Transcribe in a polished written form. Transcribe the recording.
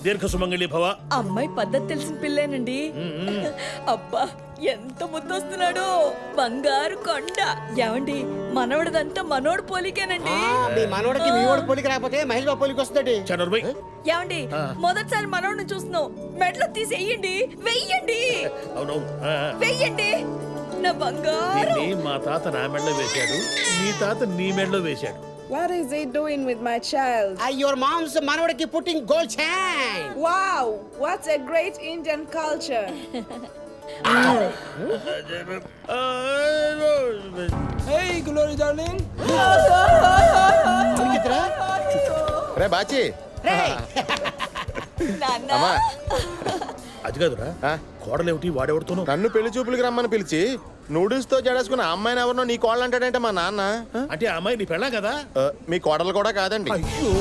దీర్ఘ సుమంగళి భవ. అమ్మాయి పద్ధతి తెలిసిన పిల్లేనండి. అబ్బా ఎంత ముద్దొస్తున్నాడో, బంగారు కొండ. ఏమండి మనవడదంతా మనోడు పోలికేనండి. మీ మనోడికి మీ వాడు పోలికి రాకపోతే మహేష్ బాబు పోలికి వస్తాడు. చనుర్బై ఏమండి మొదటిసారి మనోడిని చూస్తున్నావు, మెడలో తీసి వెయ్యండి, వెయ్యండి, అవునవును. వెయ్యండి నా బంగారు. దీన్ని మా తాత నా మెడలో వేశాడు, నీ తాత నీ మెడలో వేశాడు. What is he doing with my child? Your moms మనోడికి putting gold chain. Wow, what a great Indian culture. Hey, Glory darling. రే బాచి నాన్న అది కాదురా, కోడలేమిటి వాడెవడుతోనూ. నన్ను పెళ్లి చూపులకి రమ్మని పిలిచి నూడిల్స్ తో జడేసుకున్న అమ్మాయిని ఎవరినో నీ కోడలు అంటాడంటే మా నాన్న. అంటే ఆ అమ్మాయి నీ పెళ్ళా కదా? మీ కోడలు కూడా కాదండి. అయ్యో